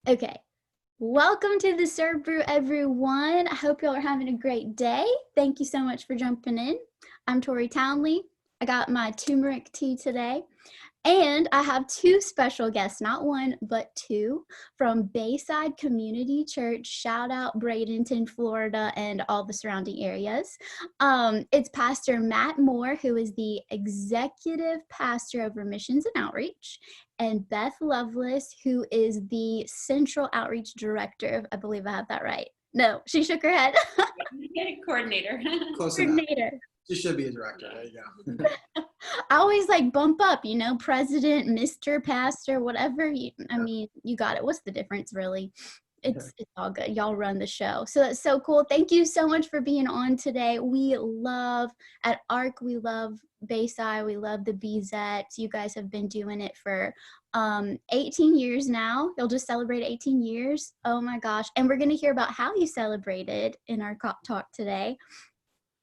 Okay, welcome to the Serve Brew, everyone. I hope y'all are having a great day. Thank you so much for jumping in. I'm Tori Townley. I got my turmeric tea today. And I have two special guests, not one, but two, from Bayside Community Church. Shout out Bradenton, Florida, and all the surrounding areas. It's Pastor Matt Moore, who is the executive pastor over missions and outreach, and Beth Loveless, who is the central outreach director. I believe I have that right. No, she shook her head. Coordinator. Close enough. Coordinator. She should be a director. There you go. I always like bump up, president, Mr. Pastor, whatever. You got it. What's the difference, really? It's all good. Y'all run the show. So that's so cool. Thank you so much for being on today. We love, at ARC, we love Bayside. We love the BZETs. You guys have been doing it for 18 years now. You'll just celebrate 18 years. Oh my gosh. And we're going to hear about how you celebrated in our talk today.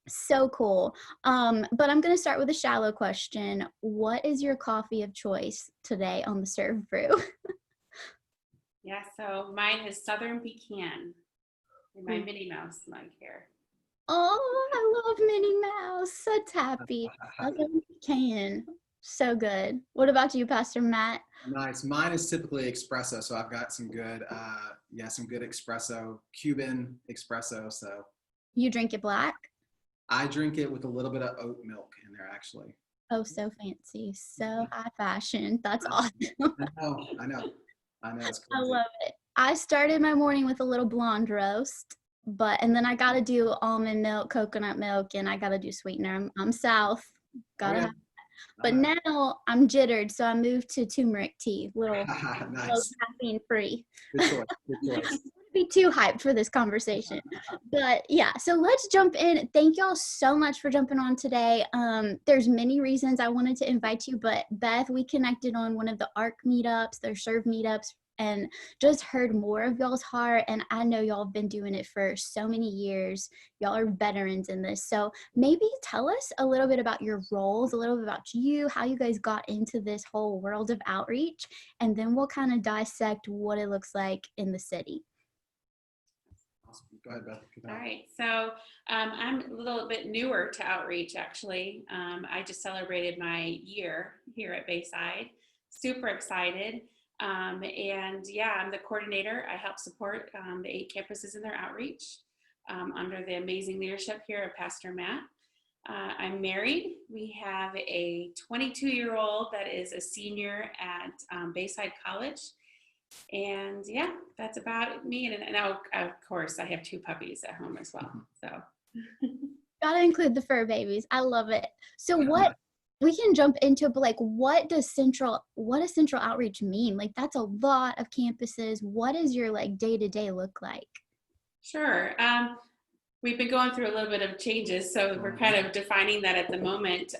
So cool. But I'm going to start with a shallow question. What is your coffee of choice today on the Serve Brew? Yeah, so mine is Southern Pecan. And my Minnie Mouse mug here. Oh, I love Minnie Mouse. Such happy. Southern Pecan. So good. What about you, Pastor Matt? Nice. Mine is typically espresso, so I've got some good espresso, Cuban espresso. So You drink it black? I drink it with a little bit of oat milk in there, actually. Oh, so fancy. So high fashion. That's awesome. I know. It's crazy. I love it. I started my morning with a little blonde roast, and then I got to do almond milk, coconut milk, and I got to do sweetener. I'm South. Gotta have that. But now I'm jittered, so I moved to turmeric tea, little caffeine free. Good choice. Be too hyped for this conversation, but yeah, so let's jump in. Thank y'all so much for jumping on today. There's many reasons I wanted to invite you, but Beth, we connected on one of the ARC meetups, their Serve meetups, and just heard more of y'all's heart. And I know y'all have been doing it for so many years. Y'all are veterans in this, so maybe tell us a little bit about your roles, a little bit about you, how you guys got into this whole world of outreach, and then we'll kind of dissect what it looks like in the city. Go ahead, Beth. All right, so I'm a little bit newer to outreach, actually. I just celebrated my year here at Bayside. Super excited. And yeah, I'm the coordinator. I help support the 8 campuses in their outreach under the amazing leadership here of Pastor Matt. I'm married. We have a 22-year-old that is a senior at Bayside College. And yeah, that's about me. And now, of course, I have 2 puppies at home as well. So gotta include the fur babies. I love it. So what we can jump into, but like, what does central outreach mean? Like, that's a lot of campuses. What does your like day-to-day look like? Sure. We've been going through a little bit of changes, so we're kind of defining that at the moment.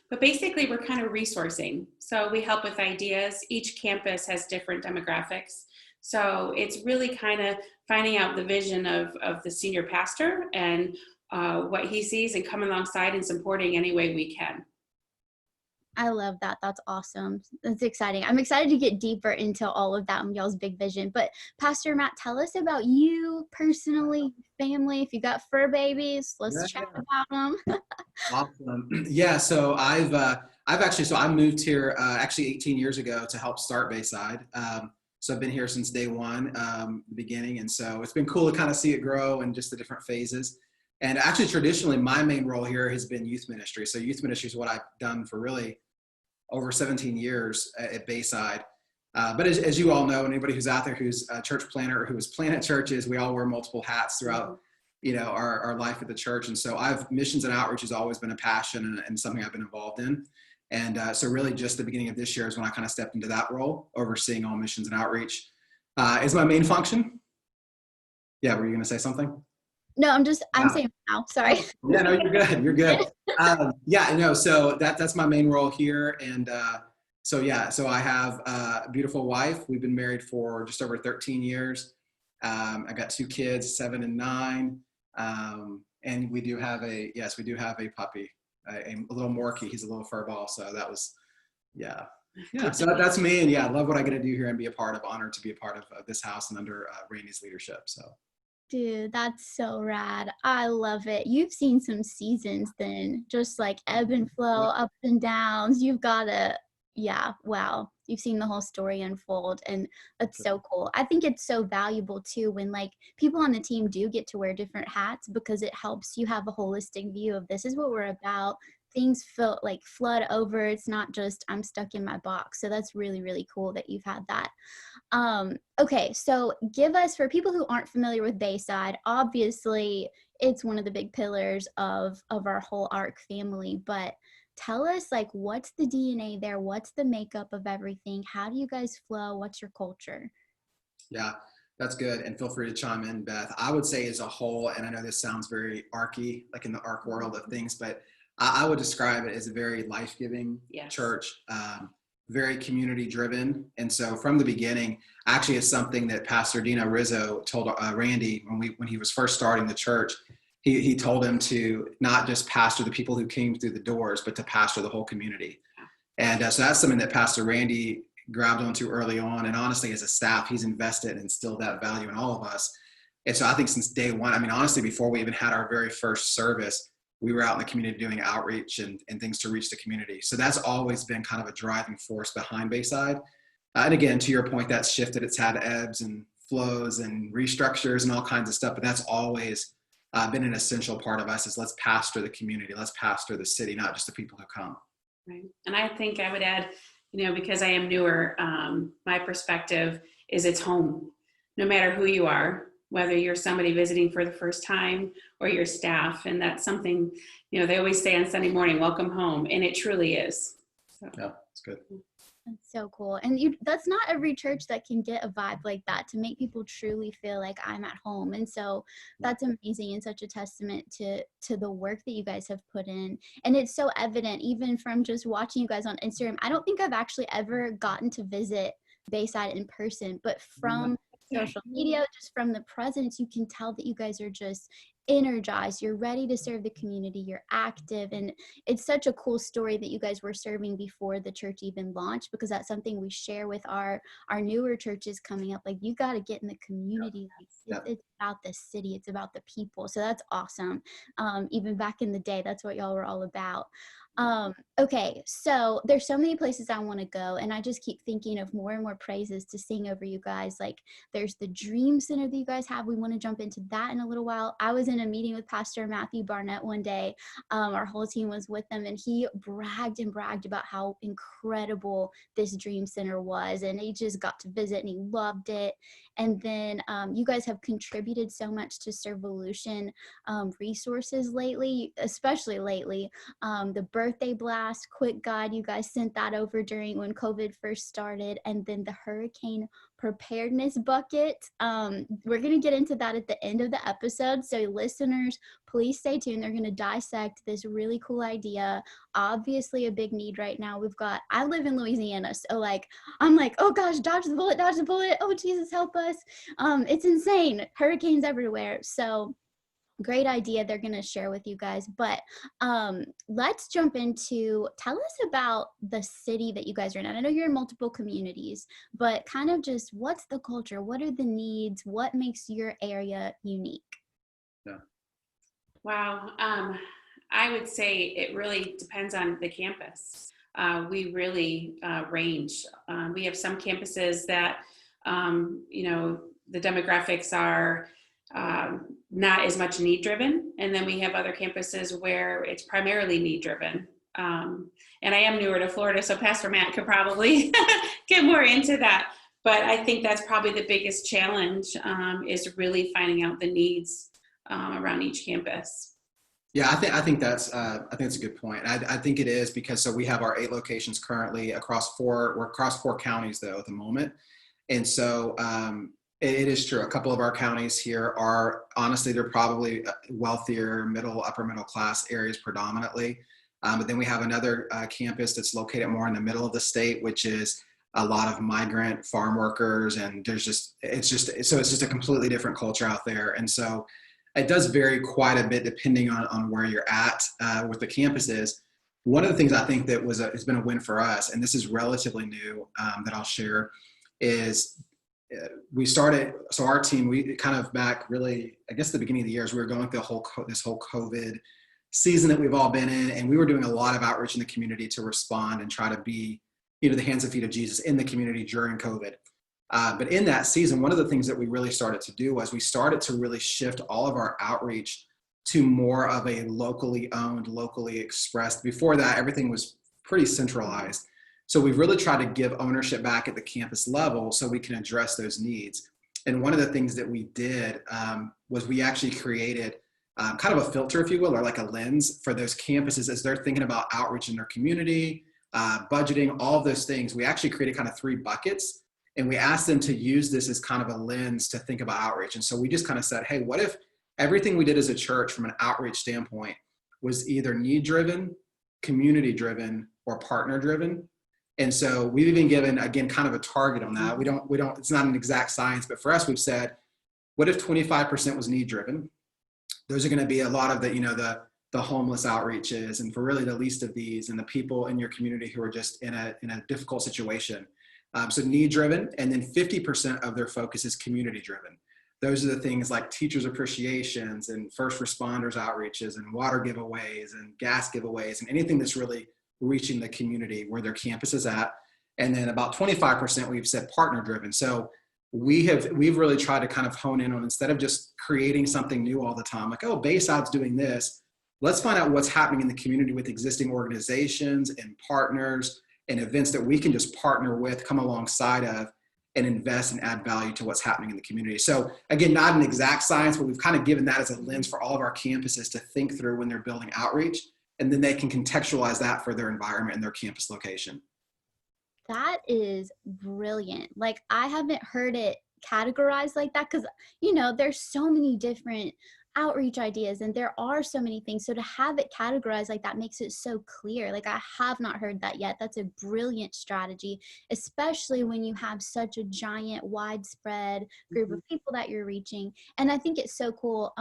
But basically, we're kind of resourcing. So we help with ideas. Each campus has different demographics. So it's really kind of finding out the vision of the senior pastor and what he sees and coming alongside and supporting any way we can. I love that. That's awesome. That's exciting. I'm excited to get deeper into all of that and y'all's big vision. But Pastor Matt, tell us about you personally, family. If you got fur babies, let's chat about them. Awesome. Yeah. So I moved here actually 18 years ago to help start Bayside. So I've been here since day one, the beginning. And so it's been cool to kind of see it grow and just the different phases. And actually, traditionally, my main role here has been youth ministry. So youth ministry is what I've done for really over 17 years at Bayside. But as you all know, anybody who's out there who's a church planner or who has planted churches, we all wear multiple hats throughout, our life at the church. And so missions and outreach has always been a passion and something I've been involved in. And so really just the beginning of this year is when I kind of stepped into that role, overseeing all missions and outreach. Is my main function. Yeah, were you going to say something? No, I'm saying now, sorry. Yeah, no, you're good. So that's my main role here. And so I have a beautiful wife. We've been married for just over 13 years. I got 2 kids, 7 and 9. And we do have a puppy, a little Morky. He's a little fur ball. So that was, Yeah, so that's me, and yeah, I love what I get to do here and be a part of. Honored to be a part of this house and under Randy's leadership. So Dude, that's so rad. I love it. You've seen some seasons then, just like ebb and flow, ups and downs. You've got to, yeah, wow. You've seen the whole story unfold, and that's so cool. I think it's so valuable too when like people on the team do get to wear different hats because it helps you have a holistic view of this is what we're about. Things feel like flood over. It's not just I'm stuck in my box. So that's really, really cool that you've had that. Okay, so give us, for people who aren't familiar with Bayside, obviously it's one of the big pillars of our whole ARC family, but tell us like what's the DNA there? What's the makeup of everything? How do you guys flow? What's your culture? yeah, that's good. And feel free to chime in, Beth. I would say as a whole, and I know this sounds very archy, like in the ARC world of things, but I would describe it as a very life-giving church, very community-driven. And so from the beginning, actually it's something that Pastor Dino Rizzo told Randy when he was first starting the church. He told him to not just pastor the people who came through the doors, but to pastor the whole community. And so that's something that Pastor Randy grabbed onto early on. And honestly, as a staff, he's invested and instilled that value in all of us. And so I think since day one, I mean, honestly, before we even had our very first service, we were out in the community doing outreach and things to reach the community. So that's always been kind of a driving force behind Bayside. And again, to your point, that's shifted. It's had ebbs and flows and restructures and all kinds of stuff, but that's always been an essential part of us is let's pastor the community, let's pastor the city, not just the people who come. Right. And I think I would add, because I am newer, my perspective is it's home, no matter who you are, whether you're somebody visiting for the first time or your staff. And that's something, they always say on Sunday morning, welcome home. And it truly is. So. Yeah, it's good. That's so cool. And that's not every church that can get a vibe like that to make people truly feel like I'm at home. And so that's amazing and such a testament to the work that you guys have put in. And it's so evident even from just watching you guys on Instagram. I don't think I've actually ever gotten to visit Bayside in person, but from social media, just from the presence, you can tell that you guys are just energized, you're ready to serve the community, you're active, and it's such a cool story that you guys were serving before the church even launched, because that's something we share with our newer churches coming up. Like, you got to get in the community. It's about the city, it's about the people. So that's awesome. Even back in the day, that's what y'all were all about. Okay, so there's so many places I want to go, and I just keep thinking of more and more praises to sing over you guys. Like, there's the Dream Center that you guys have. We want to jump into that in a little while. I was in a meeting with Pastor Matthew Barnett one day. Our whole team was with him, and he bragged about how incredible this Dream Center was, and he just got to visit and he loved it. And then you guys have contributed so much to Servolution resources lately, especially lately. The birthday blast quick guide, you guys sent that over during when COVID first started, and then the hurricane preparedness bucket. We're going to get into that at the end of the episode, so listeners, please stay tuned. They're going to dissect this really cool idea. Obviously a big need right now. I live in Louisiana, so I'm like, oh gosh, dodge the bullet, oh Jesus, help us. It's insane, hurricanes everywhere. So great idea they're going to share with you guys. But let's jump into, tell us about the city that you guys are in. And I know you're in multiple communities, but kind of just what's the culture? What are the needs? What makes your area unique? Yeah. Wow. I would say it really depends on the campus. We really range. We have some campuses that, the demographics are not as much need driven. And then we have other campuses where it's primarily need driven. And I am newer to Florida, so Pastor Matt could probably get more into that. But I think that's probably the biggest challenge is really finding out the needs around each campus. Yeah, I think that's a good point. I think it is because so we have our 8 locations currently we're across 4 counties though at the moment. And so it is true. A couple of our counties here are, honestly, they're probably wealthier, upper middle class areas predominantly. But then we have another campus that's located more in the middle of the state, which is a lot of migrant farm workers. And it's just a completely different culture out there. And so it does vary quite a bit depending on where you're at with the campuses. one of the things I think that has been a win for us, and this is relatively new, that I'll share, is we started, so our team, we kind of back really, I guess the beginning of the year, as we were going through this whole COVID season that we've all been in, and we were doing a lot of outreach in the community to respond and try to be, the hands and feet of Jesus in the community during COVID. But in that season, one of the things that we really started to do was we started to really shift all of our outreach to more of a locally owned, locally expressed. Before that, everything was pretty centralized. So we've really tried to give ownership back at the campus level so we can address those needs. And one of the things that we did was we actually created kind of a filter, if you will, or like a lens for those campuses as they're thinking about outreach in their community, budgeting, all of those things. We actually created kind of 3 buckets, and we asked them to use this as kind of a lens to think about outreach. And so we just kind of said, hey, what if everything we did as a church from an outreach standpoint was either need-driven, community-driven, or partner-driven? And so we've even given, again, kind of a target on that. We don't, it's not an exact science, but for us, we've said, what if 25% was need-driven? Those are going to be a lot of the homeless outreaches, and for really the least of these, and the people in your community who are just in a difficult situation. So need-driven, and then 50% of their focus is community-driven. Those are the things like teachers' appreciations and first responders outreaches and water giveaways and gas giveaways and anything that's really reaching the community where their campus is at. And then about 25% we've said partner-driven. So we've really tried to kind of hone in on, instead of just creating something new all the time, like, oh, Bayside's doing this, let's find out what's happening in the community with existing organizations and partners and events that we can just partner with, come alongside of, and invest and add value to what's happening in the community. So again, not an exact science, but we've kind of given that as a lens for all of our campuses to think through when they're building outreach, and then they can contextualize that for their environment and their campus location. That is brilliant. Like, I haven't heard it categorized like that, because, there's so many different outreach ideas and there are so many things. So to have it categorized like that makes it so clear. Like, I have not heard that yet. That's a brilliant strategy, especially when you have such a giant, widespread group of people that you're reaching. And I think it's so cool.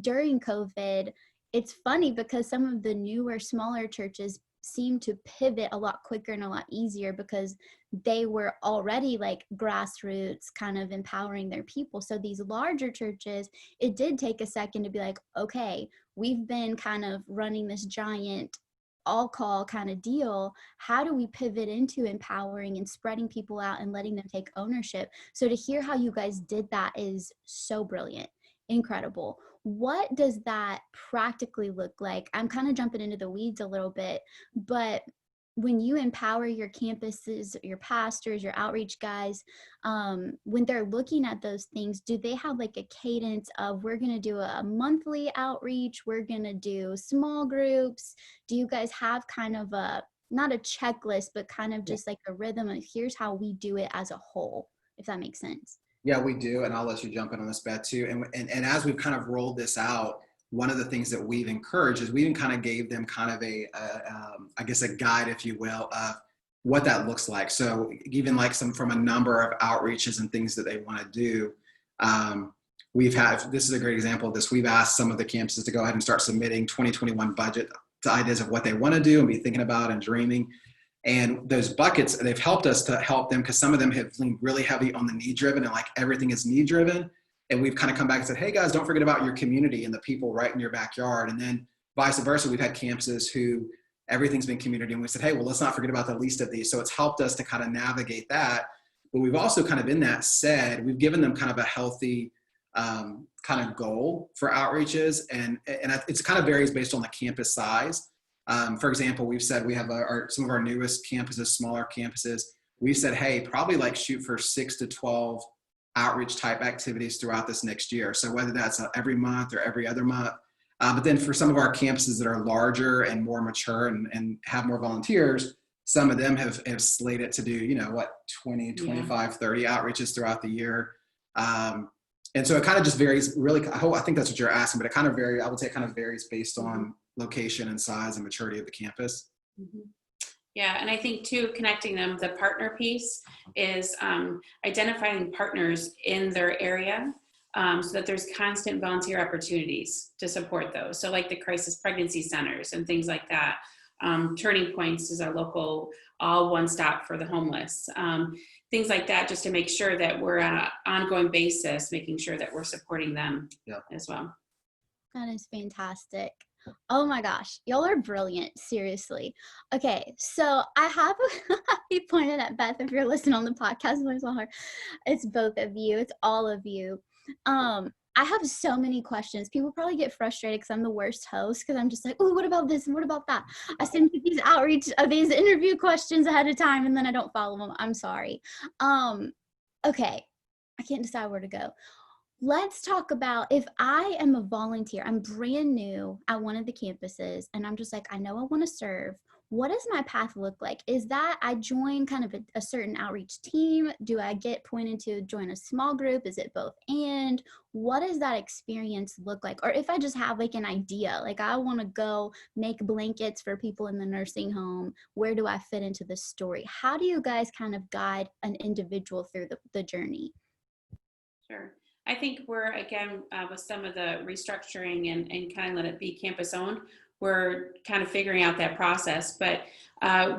During COVID, it's funny because some of the newer, smaller churches seem to pivot a lot quicker and a lot easier because they were already like grassroots kind of empowering their people. So these larger churches, it did take a second to be like, okay, we've been kind of running this giant all call kind of deal. How do we pivot into empowering and spreading people out and letting them take ownership? So to hear how you guys did that is so brilliant. Incredible. What does that practically look like? I'm kind of jumping into the weeds a little bit, but when you empower your campuses, your pastors, your outreach guys, when they're looking at those things, do they have like a cadence of, we're going to do a monthly outreach, we're going to do small groups? Do you guys have kind of not a checklist, but kind of just like a rhythm of, here's how we do it as a whole, if that makes sense? Yeah, we do. And I'll let you jump in on this, Beth, too. And as we've kind of rolled this out, one of the things that we've encouraged is we even kind of gave them kind of I guess a guide, if you will, of what that looks like. So even like from a number of outreaches and things that they want to do, this is a great example of this. We've asked some of the campuses to go ahead and start submitting 2021 budget to ideas of what they want to do and be thinking about and dreaming. And those buckets, they've helped us to help them, because some of them have leaned really heavy on the need-driven and like everything is need-driven. And we've kind of come back and said, hey guys, don't forget about your community and the people right in your backyard. And then vice versa, we've had campuses who everyth's been community, and we said, hey, well, let's not forget about the least of these. So it's helped us to kind of navigate that. But we've also kind of in that said, we've given them kind of a healthy kind of goal for outreaches. And it's kind of varies based on the campus size. For example, we've said we have some of our newest campuses, smaller campuses. We said, hey, probably like shoot for 6 to 12 outreach type activities throughout this next year. So whether that's every month or every other month. But then for some of our campuses that are larger and more mature and have more volunteers, some of them have slated to do, 20, 25, 30 outreaches throughout the year. And so it kind of just varies really. I think that's what you're asking, but it kind of varies. I would say it kind of varies based on location and size and maturity of the campus. Mm-hmm. Yeah, and I think too, connecting them, the partner piece is identifying partners in their area so that there's constant volunteer opportunities to support those. So like the crisis pregnancy centers and things like that. Turning Points is our local all one stop for the homeless. Things like that, just to make sure that we're on an ongoing basis, making sure that we're supporting them as well. That is fantastic. Oh my gosh, y'all are brilliant, seriously. Okay, so I have you pointed at Beth if you're listening on the podcast. It's both of you, it's all of you. I have so many questions. People probably get frustrated because I'm the worst host because I'm just like, oh, what about this and what about that? I send you these these interview questions ahead of time and then I don't follow them. I'm sorry. Okay, I can't decide where to go. Let's talk about, if I am a volunteer, I'm brand new at one of the campuses and I'm just like, I know I want to serve. What does my path look like? Is that I join kind of a certain outreach team? Do I get pointed to join a small group? Is it both? And what does that experience look like? Or if I just have like an idea, like I want to go make blankets for people in the nursing home, where do I fit into this story? How do you guys kind of guide an individual through the journey? Sure. I think we're, again, with some of the restructuring and kind of let it be campus owned, we're kind of figuring out that process. But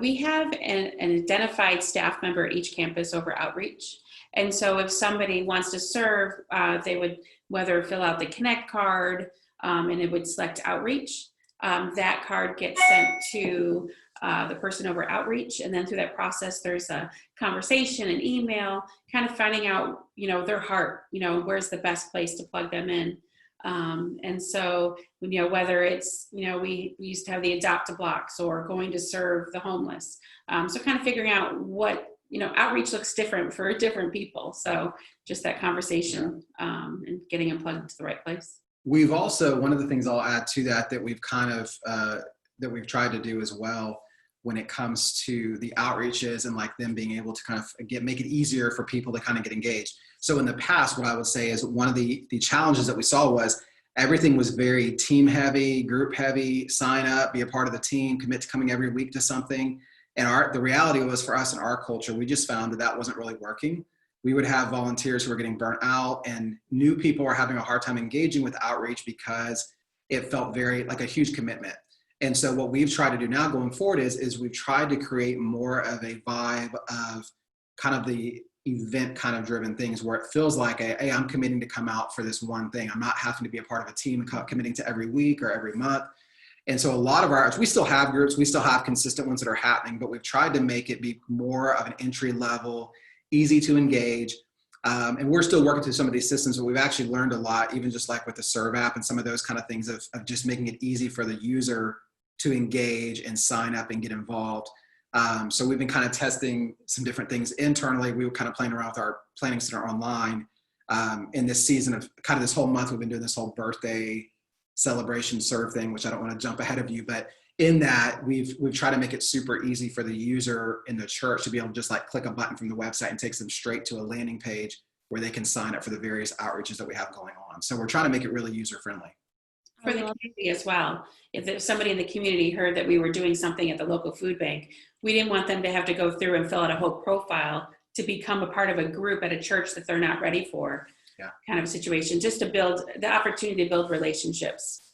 we have an identified staff member at each campus over outreach. And so if somebody wants to serve, they would whether fill out the Connect card and it would select outreach. That card gets sent to the person over outreach, and then through that process there's a conversation, an email, kind of finding out their heart, where's the best place to plug them in. And so whether it's we used to have the adopt-a-blocks or going to serve the homeless, so kind of figuring out what outreach looks different for different people, so just that conversation and getting them plugged into the right place. We've also, one of the things I'll add to that we've kind of that we've tried to do as well when it comes to the outreaches and like them being able to kind of make it easier for people to kind of get engaged. So in the past, what I would say is one of the challenges that we saw was everything was very team heavy, group heavy, sign up, be a part of the team, commit to coming every week to something. And the reality was, for us in our culture, we just found that wasn't really working. We would have volunteers who were getting burnt out, and new people were having a hard time engaging with outreach because it felt very like a huge commitment. And so what we've tried to do now going forward is we've tried to create more of a vibe of kind of the event kind of driven things where it feels like, hey, I'm committing to come out for this one thing. I'm not having to be a part of a team committing to every week or every month. And so a lot of we still have groups, we still have consistent ones that are happening, but we've tried to make it be more of an entry level, easy to engage. And we're still working through some of these systems, but we've actually learned a lot, even just like with the Serve app and some of those kind of things of just making it easy for the user to engage and sign up and get involved. So we've been kind of testing some different things internally. We were kind of playing around with our planning center online in this season of kind of this whole month. We've been doing this whole birthday celebration serve thing, which I don't want to jump ahead of you, but in that we've tried to make it super easy for the user in the church to be able to just like click a button from the website and takes them straight to a landing page where they can sign up for the various outreaches that we have going on. So we're trying to make it really user friendly. For the community as well. If somebody in the community heard that we were doing something at the local food bank, we didn't want them to have to go through and fill out a whole profile to become a part of a group at a church that they're not ready for, kind of a situation, just to build the opportunity to build relationships.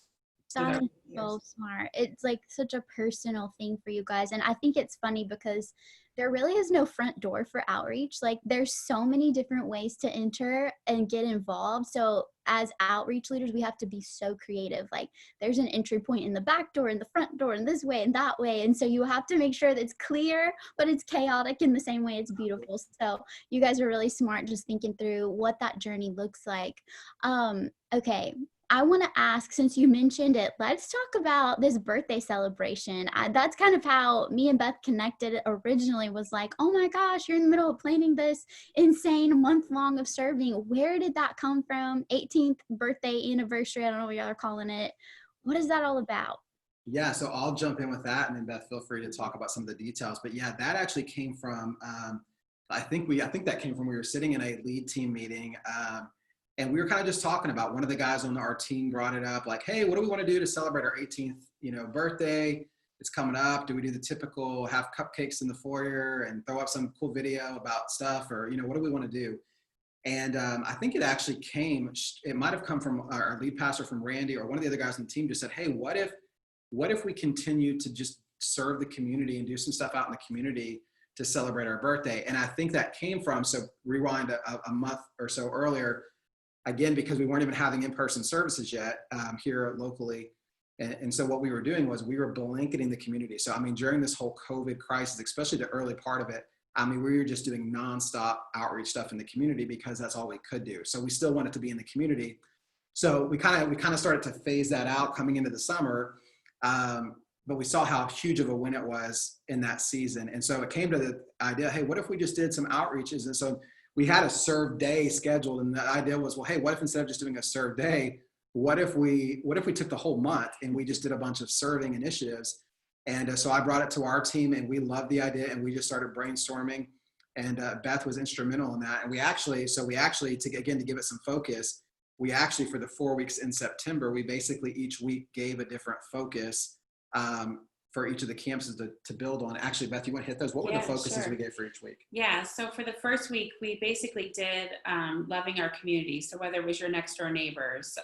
That is so smart. It's like such a personal thing for you guys. And I think it's funny because there really is no front door for outreach. Like there's so many different ways to enter and get involved. So as outreach leaders, we have to be so creative. Like there's an entry point in the back door and the front door and this way and that way. And so you have to make sure that it's clear, but it's chaotic in the same way it's beautiful. So you guys are really smart just thinking through what that journey looks like. Okay. I want to ask, since you mentioned it, let's talk about this birthday celebration. That's kind of how me and Beth connected originally, was like, oh my gosh, you're in the middle of planning this insane month long of serving. Where did that come from? 18th birthday anniversary. I don't know what y'all are calling it. What is that all about? Yeah, so I'll jump in with that, and then Beth, feel free to talk about some of the details. But yeah, that actually came from, I think that came from, we were sitting in a lead team meeting, and we were kind of just talking about, one of the guys on our team brought it up, like, hey, what do we want to do to celebrate our 18th, birthday? It's coming up. Do we do the typical have cupcakes in the foyer and throw up some cool video about stuff, or, what do we want to do? And I think it actually it might have come from our lead pastor, from Randy, or one of the other guys on the team just said, hey, what if we continue to just serve the community and do some stuff out in the community to celebrate our birthday. And I think that came from, so rewind a month or so earlier, again, because we weren't even having in-person services yet here locally. And so what we were doing was we were blanketing the community. So, I mean, during this whole COVID crisis, especially the early part of it, I mean, we were just doing nonstop outreach stuff in the community because that's all we could do. So we still wanted to be in the community. So we kind of started to phase that out coming into the summer. But we saw how huge of a win it was in that season. And so it came to the idea, hey, what if we just did some outreaches? And so we had a serve day scheduled. And the idea was, well, hey, what if instead of just doing a serve day, what if we took the whole month and we just did a bunch of serving initiatives? And so I brought it to our team and we loved the idea and we just started brainstorming, and Beth was instrumental in that. And we actually, to give it some focus, we actually, for the 4 weeks in September, we basically each week gave a different focus for each of the campuses to build on. Actually, Beth, you want to hit those? What were the focuses we gave for each week? Yeah, so for the first week, we basically did loving our community. So whether it was your next door neighbors,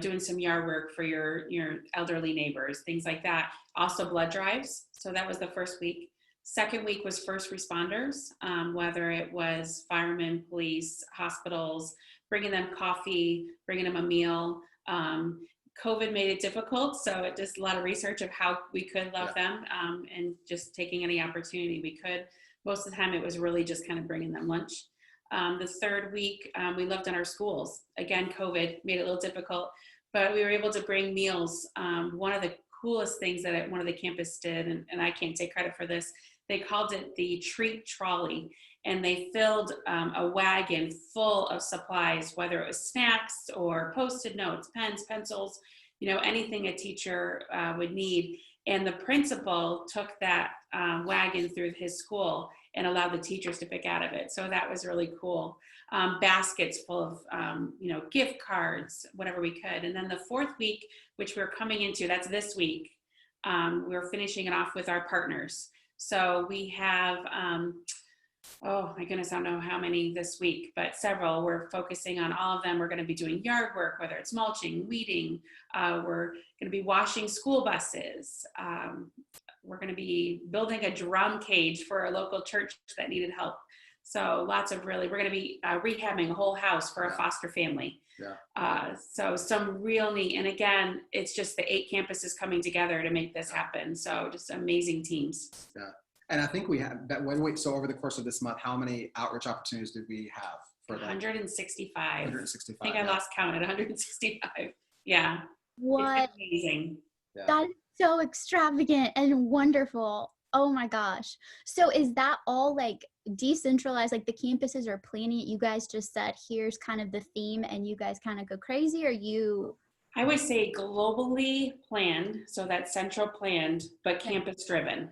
doing some yard work for your elderly neighbors, things like that. Also blood drives. So that was the first week. Second week was first responders, whether it was firemen, police, hospitals, bringing them coffee, bringing them a meal. COVID made it difficult, so it just a lot of research of how we could love them, and just taking any opportunity we could. Most of the time it was really just kind of bringing them lunch. The third week, we loved in our schools. Again, COVID made it a little difficult, but we were able to bring meals. One of the coolest things that one of the campus did, and I can't take credit for this, they called it the treat trolley. And they filled a wagon full of supplies, whether it was snacks or Post-it notes, pens, pencils, anything a teacher would need. And the principal took that wagon through his school and allowed the teachers to pick out of it. So that was really cool. Baskets full of, gift cards, whatever we could. And then the fourth week, which we're coming into, that's this week, we're finishing it off with our partners. So we have, oh my goodness, I don't know how many this week, but several. We're focusing on all of them. We're going to be doing yard work, whether it's mulching, weeding. We're going to be washing school buses. We're going to be building a drum cage for a local church that needed help. So lots of we're going to be rehabbing a whole house for a foster family. Yeah. So some real neat, and again, it's just the 8 campuses coming together to make this happen. So just amazing teams. Yeah. And I think we had that so over the course of this month, how many outreach opportunities did we have for that? 165. 165. I think I lost count at 165. Yeah. What? It's amazing. Yeah. That's so extravagant and wonderful. Oh my gosh. So is that all like decentralized? Like the campuses are planning it? You guys just said, here's kind of the theme and you guys kind of go crazy, or you? I would say globally planned. So that's central planned, but campus driven.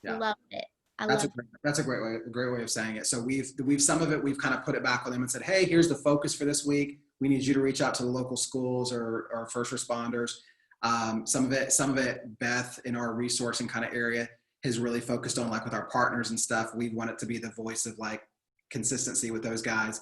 Yeah. Loved it. That's a great way of saying it. So we've some of it, we've kind of put it back on them and said, hey, here's the focus for this week. We need you to reach out to the local schools or first responders. Some of it, Beth, in our resourcing kind of area, has really focused on, like with our partners and stuff. We want it to be the voice of like consistency with those guys.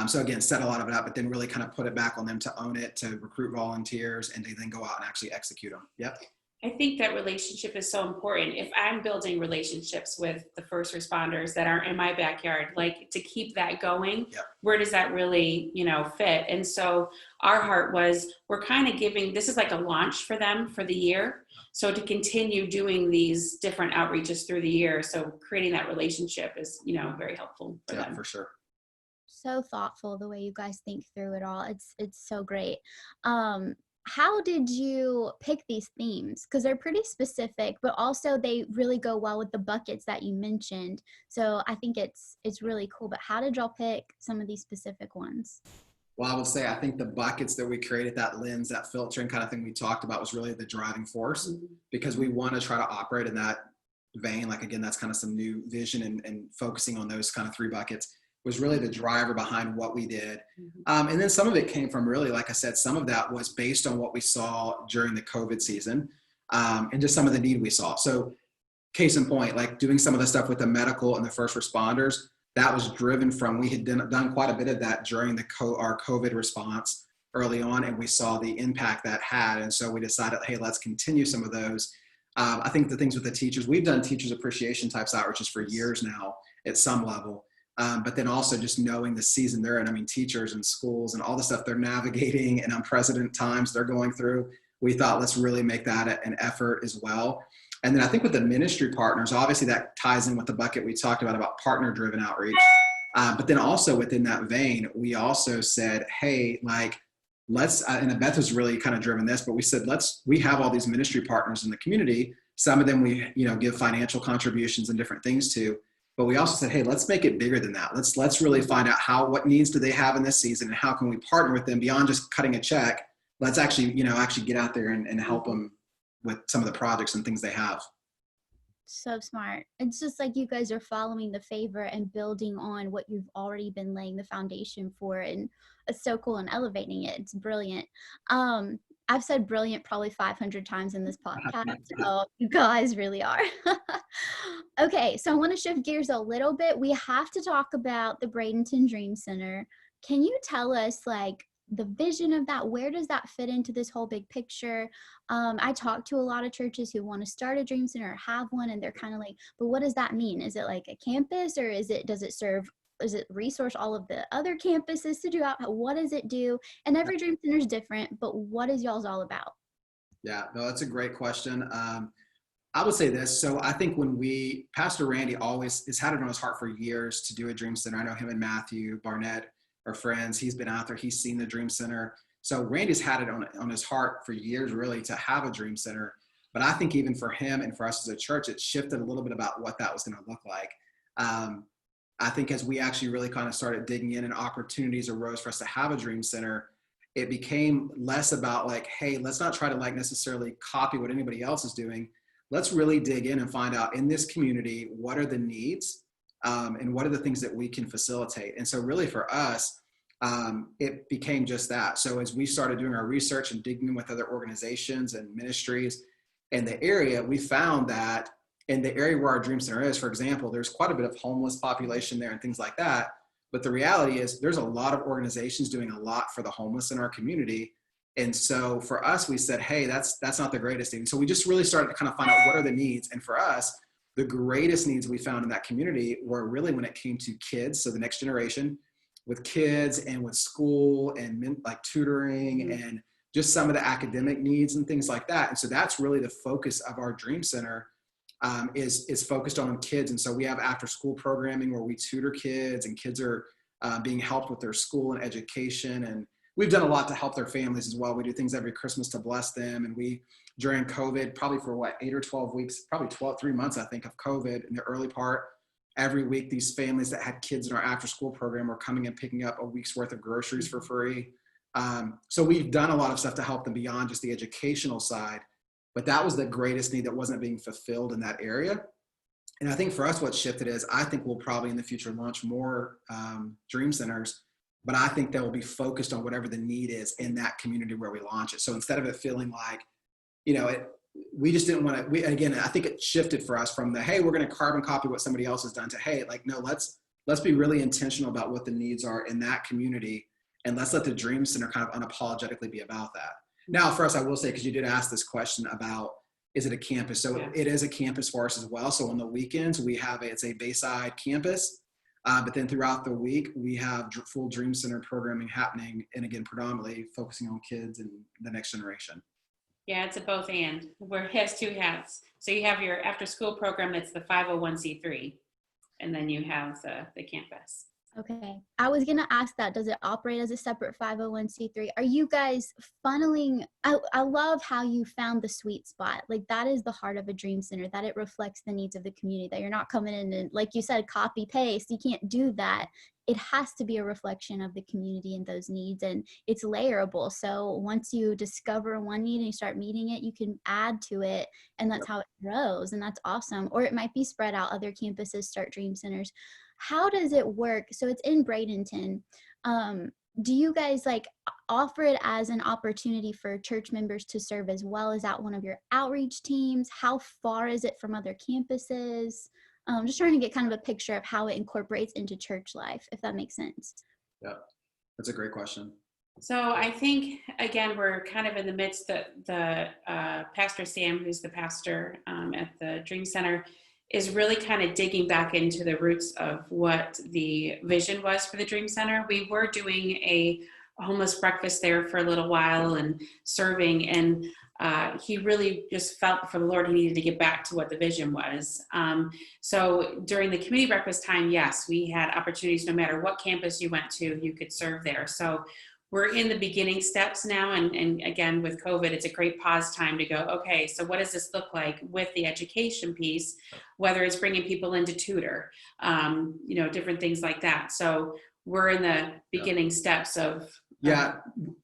So again, set a lot of it up, but then really kind of put it back on them to own it, to recruit volunteers, and to then go out and actually execute them. Yep. I think that relationship is so important. If I'm building relationships with the first responders that aren't in my backyard, like to keep that going, where does that really, fit? And so our heart was, we're kind of giving, this is like a launch for them for the year. So to continue doing these different outreaches through the year. So creating that relationship is, very helpful for them. For sure. So thoughtful the way you guys think through it all. It's so great. How did you pick these themes? Because they're pretty specific, but also they really go well with the buckets that you mentioned. So I think it's really cool. But how did y'all pick some of these specific ones? Well, I would say I think the buckets that we created, that lens, that filtering kind of thing we talked about, was really the driving force, because we want to try to operate in that vein. Like, again, that's kind of some new vision, and focusing on those kind of 3 buckets was really the driver behind what we did. And then some of it came from really, like I said, some of that was based on what we saw during the COVID season, and just some of the need we saw. So case in point, like doing some of the stuff with the medical and the first responders, that was driven from, we had done quite a bit of that during our COVID response early on, and we saw the impact that had. And so we decided, hey, let's continue some of those. I think the things with the teachers, we've done teachers appreciation types outreaches for years now at some level. But then also just knowing the season they're in. I mean, teachers and schools and all the stuff they're navigating and unprecedented times they're going through. We thought, let's really make that an effort as well. And then I think with the ministry partners, obviously that ties in with the bucket we talked about partner-driven outreach. But then also within that vein, we also said, hey, like, let's, and Beth has really kind of driven this, but we said, we have all these ministry partners in the community. Some of them we, give financial contributions and different things to, but we also said, hey, let's make it bigger than that. Let's really find out what needs do they have in this season and how can we partner with them beyond just cutting a check. Let's actually get out there and help them with some of the projects and things they have. So smart. It's just like you guys are following the favor and building on what you've already been laying the foundation for, and it's so cool and elevating it. It's brilliant. I've said brilliant probably 500 times in this podcast, so you guys really are. Okay, so I want to shift gears a little bit. We have to talk about the Bradenton Dream Center. Can you tell us, like, the vision of that? Where does that fit into this whole big picture? I talk to a lot of churches who want to start a dream center or have one, and they're kind of like, but what does that mean? Is it like a campus, or does it resource all of the other campuses to do out? What does it do? And every dream center is different, but what is y'all's all about? Yeah, no, that's a great question. I would say this. So I think Pastor Randy always has had it on his heart for years to do a dream center. I know him and Matthew Barnett are friends. He's been out there. He's seen the dream center. So Randy's had it on his heart for years, really, to have a dream center. But I think even for him and for us as a church, it shifted a little bit about what that was going to look like. I think as we actually really kind of started digging in and opportunities arose for us to have a dream center, it became less about like, hey, let's not try to like necessarily copy what anybody else is doing. Let's really dig in and find out in this community, what are the needs and what are the things that we can facilitate. And so really for us, it became just that. So as we started doing our research and digging in with other organizations and ministries in the area, we found that in the area where our dream center is, for example, there's quite a bit of homeless population there and things like that. But the reality is there's a lot of organizations doing a lot for the homeless in our community. And so for us, we said, hey, that's not the greatest thing. So we just really started to kind of find out what are the needs. And for us, the greatest needs we found in that community were really when it came to kids. So the next generation with kids and with school and like tutoring and just some of the academic needs and things like that. And so that's really the focus of our dream center. Is focused on kids. And so we have after school programming where we tutor kids, and kids are being helped with their school and education. And we've done a lot to help their families as well. We do things every Christmas to bless them. And we, during COVID, probably for 8 or 12 weeks, probably 3 months, I think, of COVID in the early part, every week, these families that had kids in our after school program were coming and picking up a week's worth of groceries for free. So we've done a lot of stuff to help them beyond just the educational side. But that was the greatest need that wasn't being fulfilled in that area. And I think for us, what shifted is I think we'll probably in the future launch more dream centers, but I think they will be focused on whatever the need is in that community where we launch it. So instead of it feeling like, we just didn't want to, again, I think it shifted for us from the, hey, we're going to carbon copy what somebody else has done to, hey, like, no, let's be really intentional about what the needs are in that community. And let's let the dream center kind of unapologetically be about that. Now, for us, I will say, because you did ask this question about, is it a campus? So It is a campus for us as well. So on the weekends, it's a Bayside campus. But then throughout the week, we have full Dream Center programming happening. And again, predominantly focusing on kids and the next generation. Yeah, it's a both and. Where it has two hats. So you have your after school program that's the 501c3. And then you have the campus. Okay. I was going to ask that. Does it operate as a separate 501c3? Are you guys funneling? I love how you found the sweet spot. Like, that is the heart of a dream center, that it reflects the needs of the community, that you're not coming in and, like you said, copy paste. You can't do that. It has to be a reflection of the community and those needs, and it's layerable. So once you discover one need and you start meeting it, you can add to it, and that's how it grows, and that's awesome. Or it might be spread out. Other campuses start dream centers. How does it work? So it's in Bradenton. Do you guys like offer it as an opportunity for church members to serve as well? Is that one of your outreach teams? How far is it from other campuses? Just trying to get kind of a picture of how it incorporates into church life, if that makes sense. Yeah, that's a great question. So I think, again, we're kind of in the midst that the Pastor Sam, who's the pastor at the Dream Center, is really kind of digging back into the roots of what the vision was for the Dream Center. We were doing a homeless breakfast there for a little while and serving, and he really just felt for the Lord he needed to get back to what the vision was. So during the community breakfast time, yes, we had opportunities. No matter what campus you went to, you could serve there. So we're in the beginning steps now, and again, with COVID, it's a great pause time to go, okay, so what does this look like with the education piece, whether it's bringing people in to tutor, different things like that. So we're in the beginning steps of. Yeah,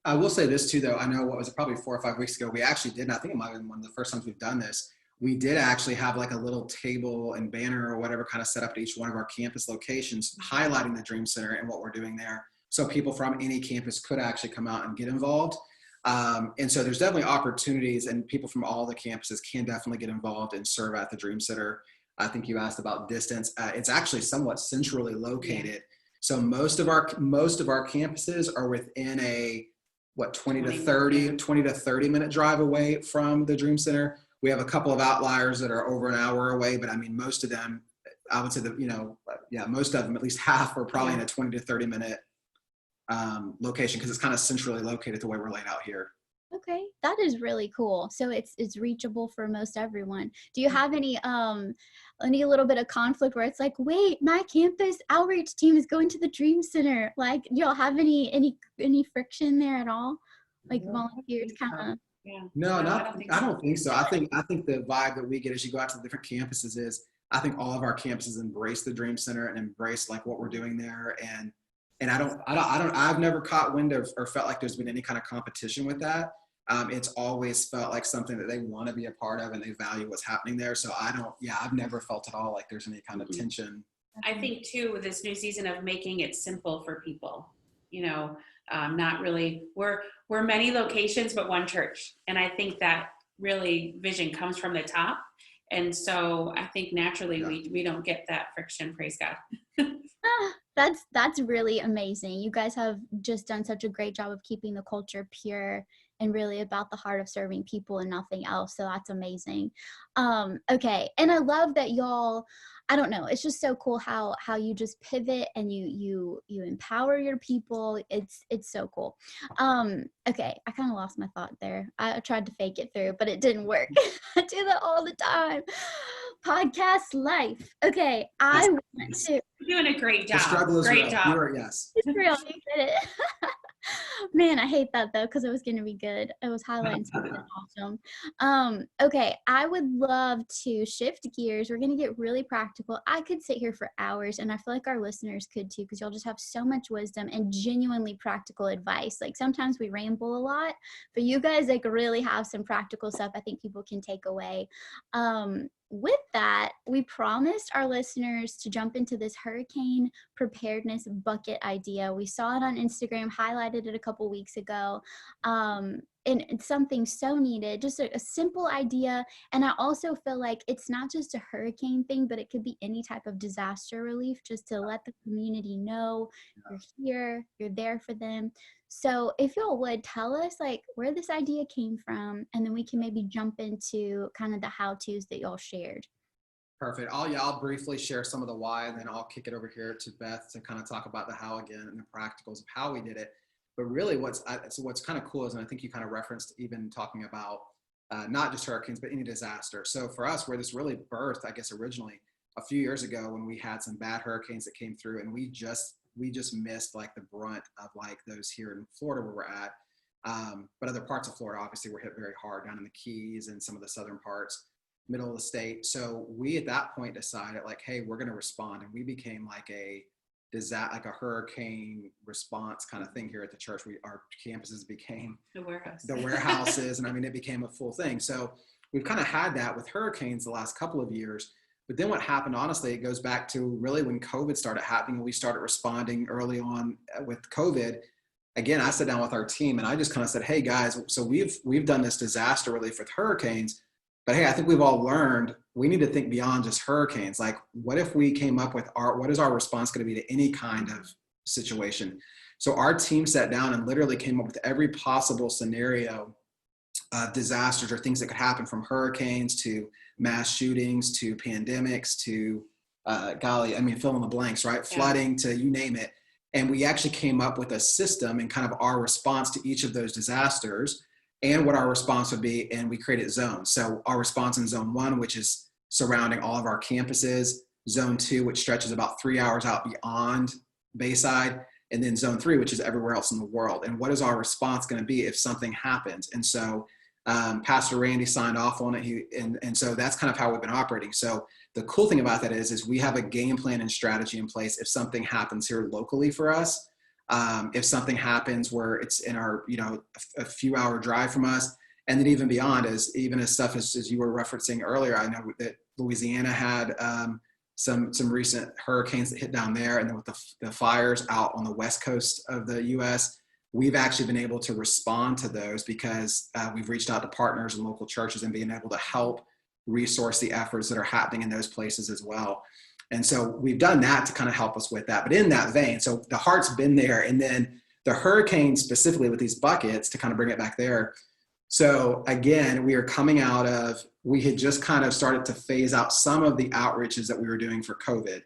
I will say this too, though. I know what was it, probably 4 or 5 weeks ago, we actually did, and I think it might have been one of the first times we've done this. We did actually have like a little table and banner or whatever kind of set up at each one of our campus locations, highlighting the Dream Center and what we're doing there. So people from any campus could actually come out and get involved. And so there's definitely opportunities, and people from all the campuses can definitely get involved and serve at the Dream Center. I think you asked about distance. It's actually somewhat centrally located. So most of our campuses are within a 20 to 30 minute drive away from the Dream Center. We have a couple of outliers that are over an hour away, but I mean, most of them, I would say that, most of them, at least half, are probably in a 20 to 30 minute location, because it's kind of centrally located the way we're laid out here. Okay, that is really cool. So it's reachable for most everyone. Do you have any little bit of conflict where it's like, wait, my campus outreach team is going to the Dream Center? Like, do y'all have any friction there at all? Like volunteers kind of? Yeah. No, I don't think so. I think the vibe that we get as you go out to the different campuses is, I think all of our campuses embrace the Dream Center and embrace like what we're doing there. And I've never caught wind of or felt like there's been any kind of competition with that. It's always felt like something that they want to be a part of and they value what's happening there. So I've never felt at all like there's any kind of tension. I think too, with this new season of making it simple for people, not really, we're many locations, but one church. And I think that really vision comes from the top. And so I think naturally we don't get that friction, praise God. That's really amazing. You guys have just done such a great job of keeping the culture pure and really about the heart of serving people and nothing else. So that's amazing. Okay. And I love that y'all, I don't know, it's just so cool how you just pivot and you empower your people. It's so cool. Okay. I kind of lost my thought there. I tried to fake it through, but it didn't work. I do that all the time. Podcast life. Okay. I want to. You're doing a great job. The struggle is great real. job. Yes. It's real. You get it. Man, I hate that though, because it was going to be good. It was highlighting something awesome. Okay, I would love to shift gears. We're going to get really practical. I could sit here for hours, and I feel like our listeners could too, because y'all just have so much wisdom and genuinely practical advice. Like sometimes we ramble a lot, but you guys like really have some practical stuff I think people can take away. With that, we promised our listeners to jump into this hurricane preparedness bucket idea. We saw it on Instagram, highlighted it a couple weeks ago. And it's something so needed, just a simple idea. And I also feel like it's not just a hurricane thing, but it could be any type of disaster relief, just to let the community know you're here, you're there for them. So if y'all would tell us like where this idea came from, and then we can maybe jump into kind of the how-tos that y'all shared. Perfect. I'll briefly share some of the why, and then I'll kick it over here to Beth to kind of talk about the how again and the practicals of how we did it. But really what's kind of cool is, and I think you kind of referenced even talking about not just hurricanes, but any disaster. So for us, where this really birthed, I guess, originally a few years ago when we had some bad hurricanes that came through, and we just missed like the brunt of like those here in Florida where we're at. But other parts of Florida obviously were hit very hard, down in the Keys and some of the southern parts, middle of the state. So we at that point decided like, hey, we're going to respond. And we became like a hurricane response kind of thing here at the church. Our campuses became the warehouses. And I mean, it became a full thing. So we've kind of had that with hurricanes the last couple of years. But then what happened, honestly, it goes back to really when COVID started happening. We started responding early on with COVID. Again, I sat down with our team and I just kind of said, hey guys, so we've done this disaster relief with hurricanes, but hey, I think we've all learned we need to think beyond just hurricanes. Like, what if we came up with what is our response going to be to any kind of situation? So our team sat down and literally came up with every possible scenario of disasters or things that could happen, from hurricanes to mass shootings to pandemics to fill in the blanks, right? Yeah. Flooding to you name it. And we actually came up with a system and kind of our response to each of those disasters and what our response would be. And we created zones. So our response in zone 1, which is surrounding all of our campuses, zone 2, which stretches about 3 hours out beyond Bayside, and then zone 3, which is everywhere else in the world. And what is our response going to be if something happens? And so Pastor Randy signed off on it. And so that's kind of how we've been operating. So the cool thing about that is we have a game plan and strategy in place if something happens here locally for us. If something happens where it's in our, a few hour drive from us, and then even beyond, as stuff as you were referencing earlier, I know that Louisiana had some recent hurricanes that hit down there, and then with the fires out on the west coast of the U.S., we've actually been able to respond to those because we've reached out to partners and local churches and being able to help resource the efforts that are happening in those places as well. And so we've done that to kind of help us with that. But in that vein, so the heart's been there. And then the hurricane specifically with these buckets, to kind of bring it back there. So again, we we had just kind of started to phase out some of the outreaches that we were doing for COVID.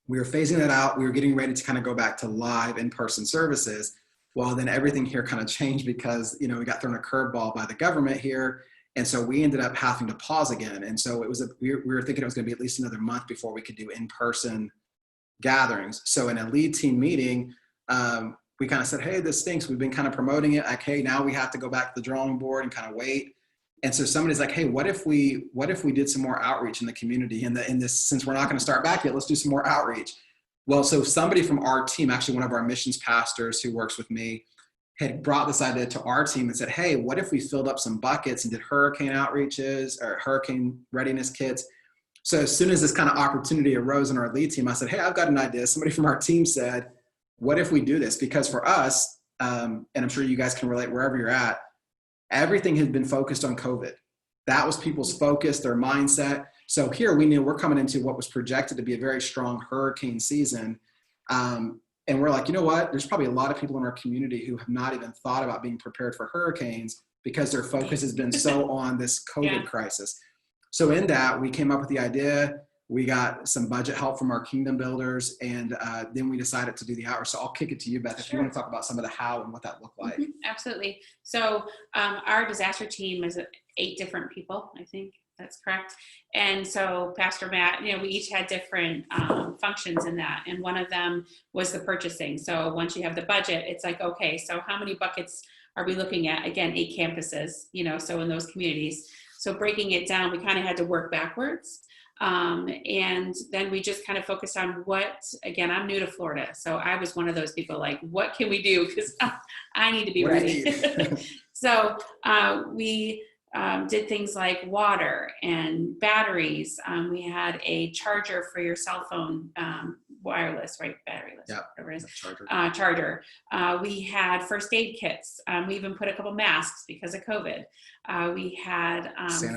We were phasing that out. We were getting ready to kind of go back to live in-person services. Well, then everything here kind of changed because, we got thrown a curveball by the government here. And so we ended up having to pause again. And so we were thinking it was going to be at least another month before we could do in-person gatherings. So in a lead team meeting, we kind of said, hey, this stinks. We've been kind of promoting it. Like, hey, now we have to go back to the drawing board and kind of wait. And so somebody's like, hey, what if we did some more outreach in the community in this, since we're not going to start back yet, let's do some more outreach. Well, so somebody from our team, actually one of our missions pastors who works with me, had brought this idea to our team and said, hey, what if we filled up some buckets and did hurricane outreaches or hurricane readiness kits? So as soon as this kind of opportunity arose in our lead team, I said, hey, I've got an idea. Somebody from our team said, what if we do this? Because for us, and I'm sure you guys can relate wherever you're at, everything had been focused on COVID. That was people's focus, their mindset. So here we knew we're coming into what was projected to be a very strong hurricane season. And we're like, you know what? There's probably a lot of people in our community who have not even thought about being prepared for hurricanes because their focus has been so on this COVID crisis. So in that, we came up with the idea. We got some budget help from our kingdom builders, and then we decided to do the outreach. So I'll kick it to you, Beth, if you want to talk about some of the how and what that looked like. Absolutely. So our disaster team is 8 different people, I think. That's correct. And so Pastor Matt, we each had different functions in that. And one of them was the purchasing. So once you have the budget, it's like, okay, so how many buckets are we looking at? Again, 8 campuses, so in those communities. So breaking it down, we kind of had to work backwards. And then we just kind of focused on again, I'm new to Florida. So I was one of those people like, what can we do? Because I need to be ready. So we did things like water and batteries. We had a charger for your cell phone, wireless, right? Batteryless. Yeah. Whatever it is. Charger. We had first aid kits. We even put a couple masks because of COVID. We had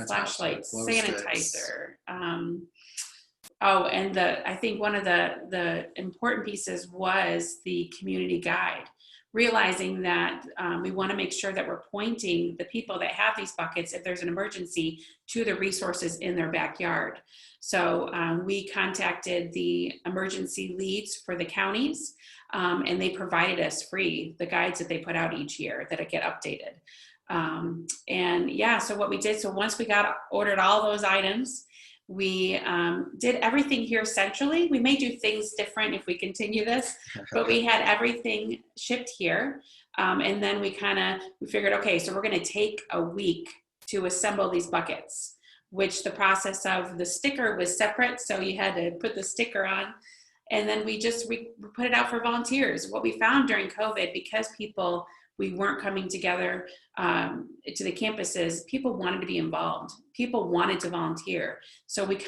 flashlights, sanitizer. And I think one of the important pieces was the community guide. Realizing that we want to make sure that we're pointing the people that have these buckets, if there's an emergency, to the resources in their backyard. So we contacted the emergency leads for the counties, and they provided us free the guides that they put out each year that get updated. So what we did, so once we ordered all those items, we did everything here centrally. We may do things different if we continue this, but we had everything shipped here. And then we figured, okay, so we're going to take a week to assemble these buckets, which the process of the sticker was separate. So you had to put the sticker on. And then we put it out for volunteers. What we found during COVID, because we weren't coming together to the campuses, people wanted to be involved. People wanted to volunteer. So we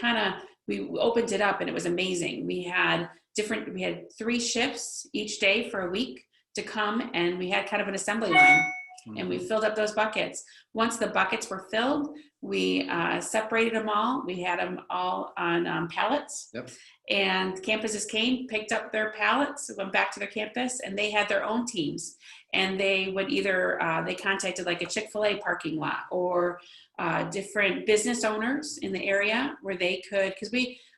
opened it up, and it was amazing. We had 3 shifts each day for a week to come, and we had kind of an assembly line. and we filled up those buckets. Once the buckets were filled, we separated them all. We had them all on pallets. Yep. And campuses came, picked up their pallets, went back to their campus, and they had their own teams. And they would either, they contacted like a Chick-fil-A parking lot or different business owners in the area where they could, because